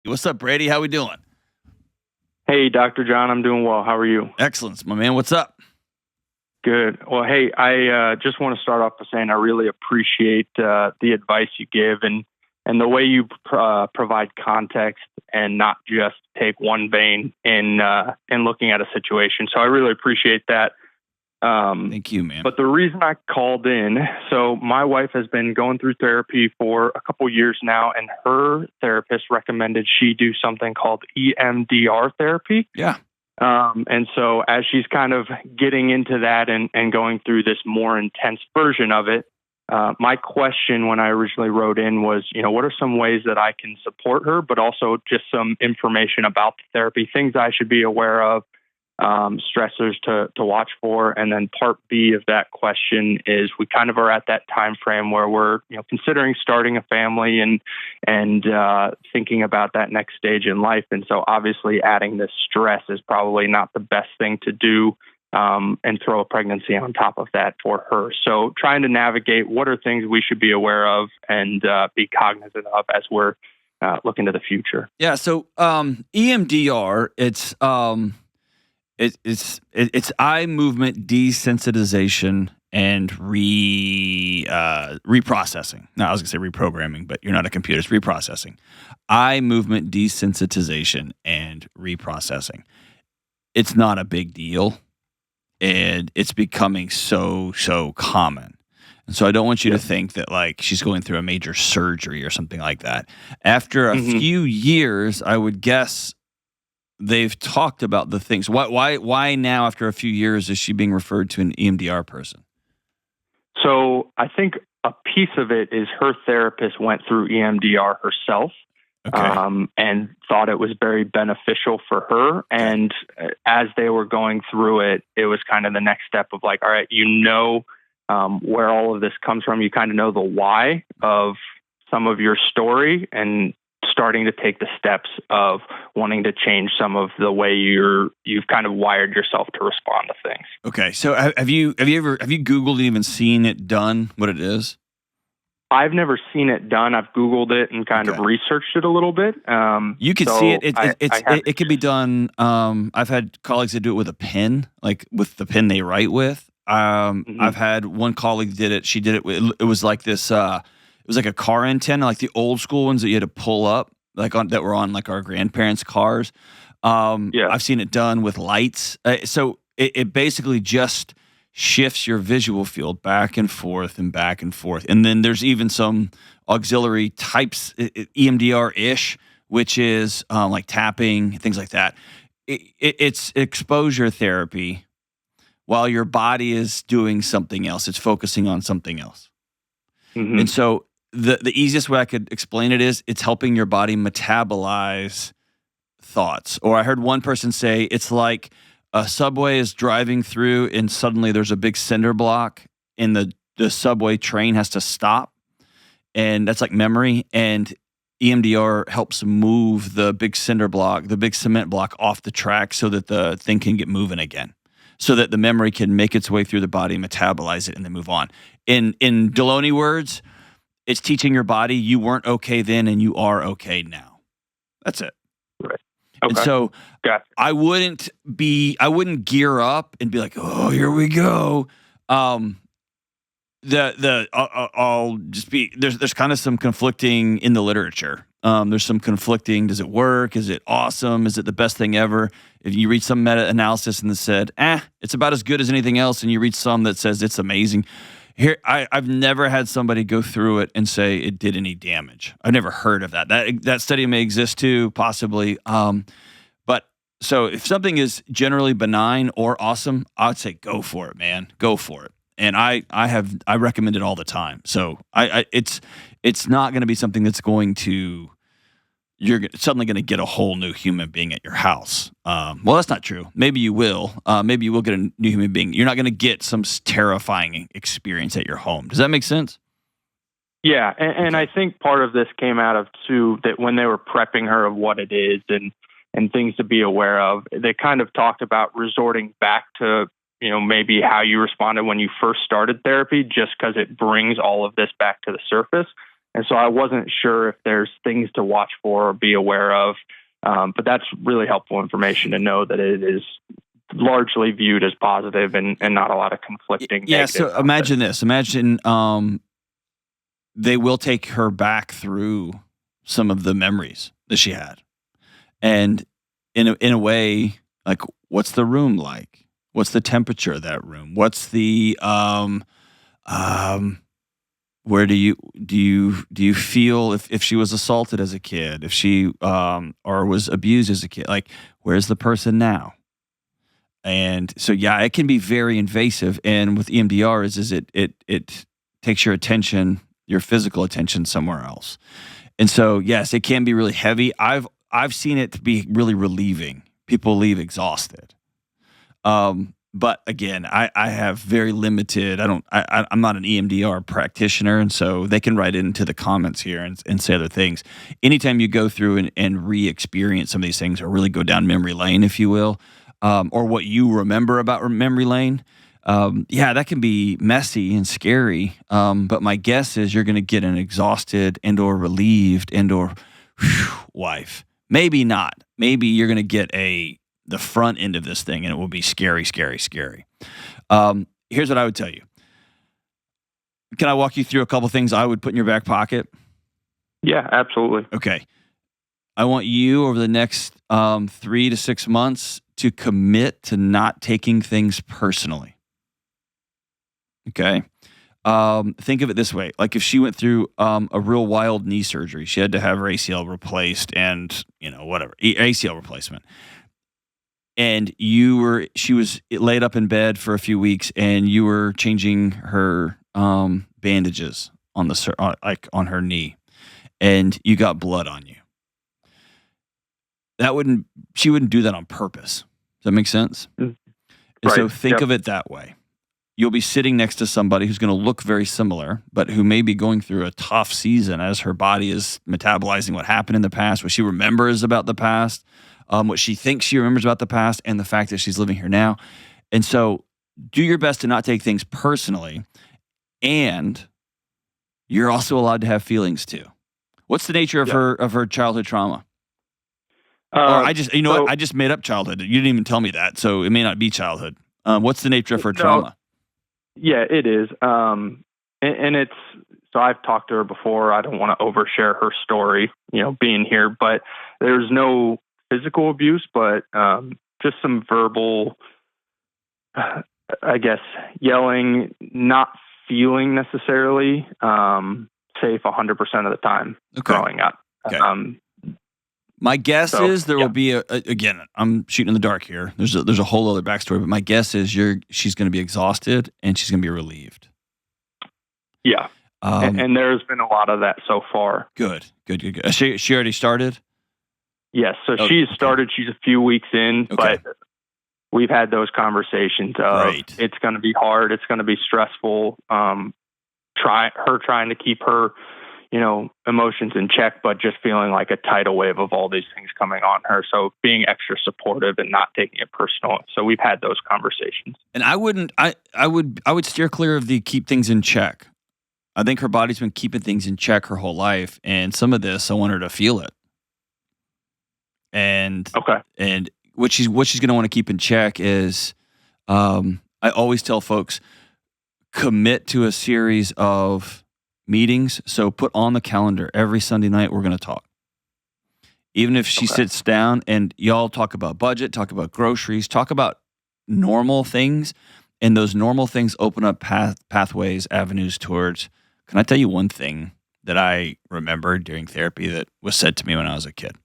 What's up, Brady? How we doing? Hey, Dr. John, I'm doing well. How are you? Excellent, my man. What's up? Good. Well, hey, I just want to start off by saying I really appreciate the advice you give and the way you provide context and not just take one vein in looking at a situation. So I really appreciate that. Thank you, man. But the reason I called in, so my wife has been going through therapy for a couple years now, and her therapist recommended she do something called EMDR therapy. Yeah. And so as she's kind of getting into that and going through this more intense version of it, my question when I originally wrote in was, what are some ways that I can support her, but also just some information about the therapy, things I should be aware of, stressors to watch for. And then part B of that question is we kind of are at that time frame where we're considering starting a family and thinking about that next stage in life. And so obviously adding this stress is probably not the best thing to do, and throw a pregnancy on top of that for her. So trying to navigate what are things we should be aware of and be cognizant of as we're looking to the future. Yeah. So EMDR, it's eye movement desensitization and reprocessing. No, I was gonna say reprogramming, but you're not a computer. It's reprocessing. Eye movement desensitization and reprocessing. It's not a big deal, and it's becoming so common. And so I don't want you to think that like she's going through a major surgery or something like that. After a few years, I would guess they've talked about the things. Why now, after a few years, is she being referred to an EMDR person? So I think a piece of it is her therapist went through EMDR herself. Okay. And thought it was very beneficial for her. And as they were going through it, it was kind of the next step of like, all right, where all of this comes from. You kind of know the why of some of your story and starting to take the steps of wanting to change some of the way you've kind of wired yourself to respond to things. Okay. So have you Googled and even seen it done, what it is? I've never seen it done. I've Googled it and kind of researched it a little bit. You can see it. It can be done. I've had colleagues that do it with a pen, like with the pen they write with. I've had one colleague did it. She did it with, it was like this, it was like a car antenna, like the old school ones that you had to pull up, that were on like our grandparents' cars. I've seen it done with lights. So it basically just shifts your visual field back and forth and back and forth. And then there's even some auxiliary types, EMDR-ish, which is like tapping, things like that. It's exposure therapy while your body is doing something else. It's focusing on something else. And so the easiest way I could explain it is it's helping your body metabolize thoughts. Or I heard one person say it's like a subway is driving through and suddenly there's a big cinder block and the subway train has to stop. And that's like memory. And EMDR helps move the big cinder block, the big cement block off the track so that the thing can get moving again. So that the memory can make its way through the body, metabolize it, and then move on. In Delony words, it's teaching your body you weren't okay then and you are okay now. That's it. Right. Okay. And so I wouldn't gear up and be like, oh, here we go. I'll just be, there's kind of some conflicting in the literature. There's some conflicting. Does it work? Is it awesome? Is it the best thing ever? If you read some meta-analysis and it said, it's about as good as anything else, and you read some that says it's amazing. Here, I've never had somebody go through it and say it did any damage. I've never heard of that. That study may exist too, possibly. But so if something is generally benign or awesome, I'd say go for it, man. Go for it. And I recommend it all the time. So it's not going to be something that's going to, you're suddenly going to get a whole new human being at your house. Well, that's not true. Maybe you will. Maybe you will get a new human being. You're not going to get some terrifying experience at your home. Does that make sense? Yeah, and I think part of this came out of, too, that when they were prepping her of what it is and things to be aware of, they kind of talked about resorting back to, maybe how you responded when you first started therapy, just because it brings all of this back to the surface. And so I wasn't sure if there's things to watch for or be aware of. But that's really helpful information to know that it is largely viewed as positive and not a lot of conflicting. Yeah. So imagine this. Imagine they will take her back through some of the memories that she had, and in a way, like, what's the room like? What's the temperature of that room? What's the where do you feel if she was assaulted as a kid, if she or was abused as a kid? Like, where's the person now? And so, yeah, it can be very invasive. And with EMDR is it takes your attention, your physical attention, somewhere else. And so, yes, it can be really heavy. I've seen it to be really relieving. People leave exhausted. But again, I have very limited. I'm not an EMDR practitioner, and so they can write into the comments here and say other things. Anytime you go through and re-experience some of these things, or really go down memory lane, if you will, or what you remember about memory lane, yeah, that can be messy and scary. But my guess is you're going to get an exhausted and/or relieved and/or wife. Maybe not. Maybe you're going to get the front end of this thing, and it will be scary, scary, scary. Here's what I would tell you. Can I walk you through a couple things I would put in your back pocket? Yeah, absolutely. Okay. I want you over the next 3 to 6 months to commit to not taking things personally. Okay. Think of it this way. Like, if she went through a real wild knee surgery, she had to have her ACL replaced and, whatever, ACL replacement. And she was laid up in bed for a few weeks, and you were changing her bandages on on her knee, and you got blood on you. She wouldn't do that on purpose. Does that make sense? And right. So think of it that way. You'll be sitting next to somebody who's going to look very similar, but who may be going through a tough season as her body is metabolizing what happened in the past, what she remembers about the past, what she thinks she remembers about the past, and the fact that she's living here now. And so do your best to not take things personally. And you're also allowed to have feelings too. What's the nature of her childhood trauma? Or I just made up childhood. You didn't even tell me that, so it may not be childhood. What's the nature of her trauma? Yeah, it is. And it's, so I've talked to her before. I don't want to overshare her story, being here, but there's no physical abuse, but just some verbal, I guess, yelling, not feeling necessarily safe 100% of the time growing up. Okay. My guess is there will be again, I'm shooting in the dark here. There's a whole other backstory, but my guess is she's going to be exhausted and she's going to be relieved. Yeah. And there's been a lot of that so far. Good. She already started? Yes. So she's started. She's a few weeks in, but we've had those conversations of it's going to be hard. It's going to be stressful. Trying to keep her, emotions in check, but just feeling like a tidal wave of all these things coming on her. So being extra supportive and not taking it personal. So we've had those conversations. And I would steer clear of the keep things in check. I think her body's been keeping things in check her whole life, and some of this, I want her to feel it. And what she's going to want to keep in check is, I always tell folks, commit to a series of meetings. So put on the calendar every Sunday night, we're going to talk. Even if she sits down and y'all talk about budget, talk about groceries, talk about normal things, and those normal things open up pathways, avenues towards. Can I tell you one thing that I remember during therapy that was said to me when I was a kid?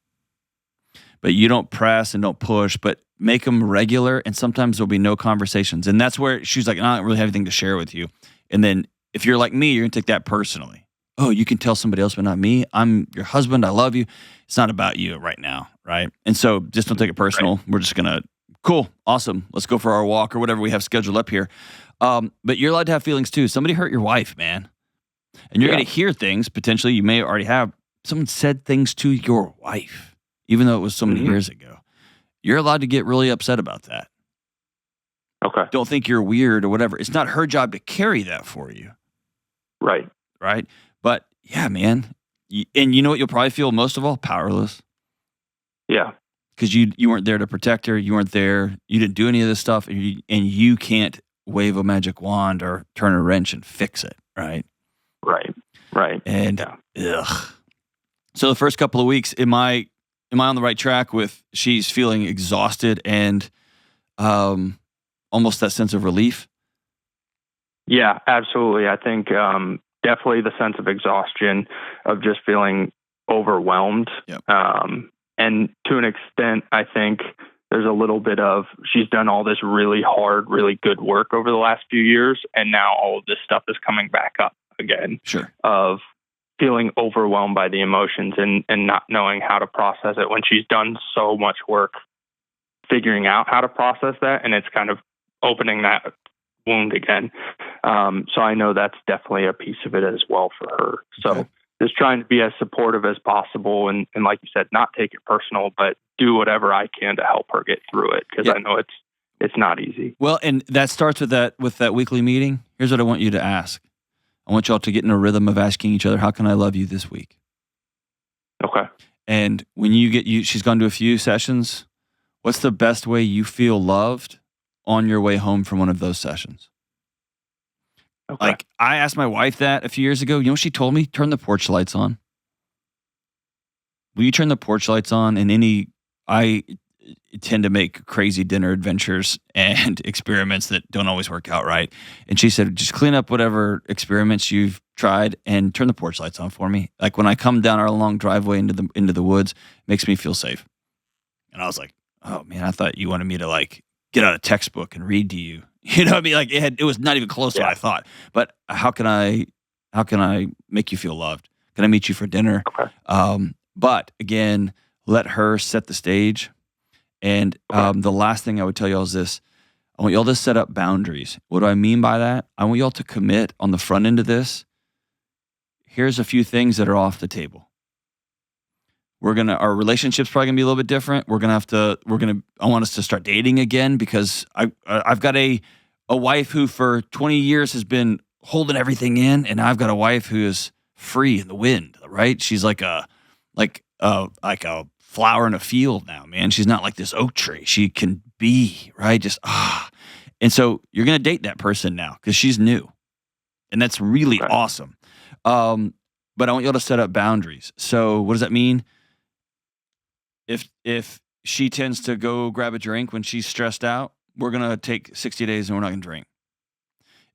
But you don't press and don't push, but make them regular, and sometimes there'll be no conversations. And that's where she's like, I don't really have anything to share with you. And then if you're like me, you're going to take that personally. Oh, you can tell somebody else, but not me. I'm your husband. I love you. It's not about you right now, right? And so just don't take it personal. Right. We're just going to, cool, awesome. Let's go for our walk or whatever we have scheduled up here. But you're allowed to have feelings too. Somebody hurt your wife, man. And you're going to hear things, potentially you may already have. Someone said things to your wife, even though it was so many years ago. You're allowed to get really upset about that. Okay. Don't think you're weird or whatever. It's not her job to carry that for you. Right. Right? But Yeah, man. And you know what you'll probably feel most of all? Powerless. Yeah. Because you weren't there to protect her. You weren't there. You didn't do any of this stuff. And you can't wave a magic wand or turn a wrench and fix it, right? Right. And, ugh. So the first couple of weeks, am I on the right track with she's feeling exhausted and almost that sense of relief? Yeah, absolutely. I think definitely the sense of exhaustion, of just feeling overwhelmed. Yep. And to an extent, I think there's a little bit of, she's done all this really hard, really good work over the last few years, and now all of this stuff is coming back up again. Sure. Of feeling overwhelmed by the emotions and not knowing how to process it when she's done so much work figuring out how to process that, and it's kind of opening that wound again. So I know that's definitely a piece of it as well for her. So Okay. Just trying to be as supportive as possible, and like you said, not take it personal, but do whatever I can to help her get through it, because I know it's not easy. Well, and that starts with that weekly meeting. Here's what I want you to ask. I want y'all to get in a rhythm of asking each other, how can I love you this week? Okay. And when she's gone to a few sessions, what's the best way you feel loved on your way home from one of those sessions? Okay. Like, I asked my wife that a few years ago. You know what she told me? Turn the porch lights on. Will you turn the porch lights on? And I tend to make crazy dinner adventures and experiments that don't always work out right. And she said, just clean up whatever experiments you've tried and turn the porch lights on for me. Like when I come down our long driveway into the woods, it makes me feel safe. And I was like, oh man, I thought you wanted me to like get out a textbook and read to you. You know what I mean? Like it was not even close to what I thought. But how can I make you feel loved? Can I meet you for dinner? Okay. But again, let her set the stage. And the last thing I would tell y'all is this. I want y'all to set up boundaries. What do I mean by that? I want y'all to commit on the front end of this. Here's a few things that are off the table. Our relationship's probably gonna be a little bit different. I want us to start dating again, because I've got a wife who for 20 years has been holding everything in, and I've got a wife who is free in the wind, right? She's like a flower in a field now, man. She's not like this oak tree. She can be, right? Just, And so you're going to date that person now because she's new. And that's really awesome. But I want y'all to set up boundaries. So what does that mean? If she tends to go grab a drink when she's stressed out, we're going to take 60 days and we're not going to drink.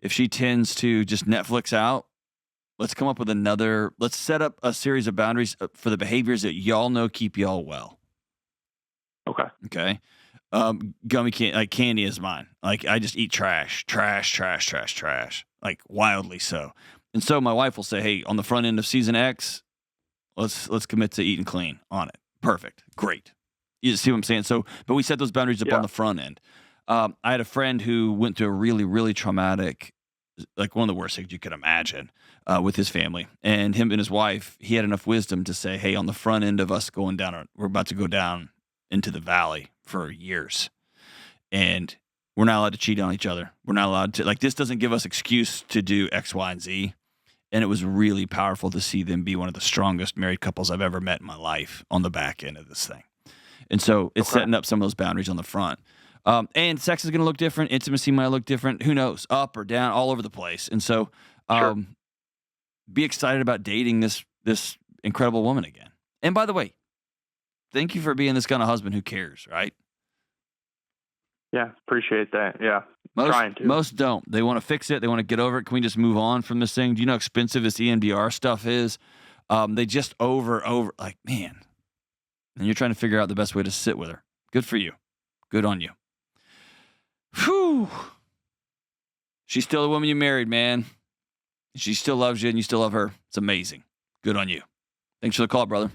If she tends to just Netflix out, let's come up with let's set up a series of boundaries for the behaviors that y'all know keep y'all well. Okay. Gummy candy is mine. Like I just eat trash, like wildly so. And so my wife will say, hey, on the front end of season X, let's commit to eating clean on it. Perfect. Great. You see what I'm saying? So, but we set those boundaries up on the front end. I had a friend who went through a really, really traumatic, like one of the worst things you could imagine with his family. And him and his wife, he had enough wisdom to say, hey, on the front end of us going down, we're about to go down into the valley for years. And we're not allowed to cheat on each other. We're not allowed to, this doesn't give us excuse to do X, Y, and Z. And it was really powerful to see them be one of the strongest married couples I've ever met in my life on the back end of this thing. And so it's setting up some of those boundaries on the front. And sex is going to look different. Intimacy might look different. Who knows? Up or down, all over the place. And so be excited about dating this incredible woman again. And by the way, thank you for being this kind of husband who cares, right? Yeah, appreciate that. Yeah, trying to. Most don't. They want to fix it. They want to get over it. Can we just move on from this thing? Do you know how expensive this EMDR stuff is? They just like, man. And you're trying to figure out the best way to sit with her. Good for you. Good on you. Whew. She's still the woman you married, man. She still loves you and you still love her. It's amazing. Good on you. Thanks for the call, brother.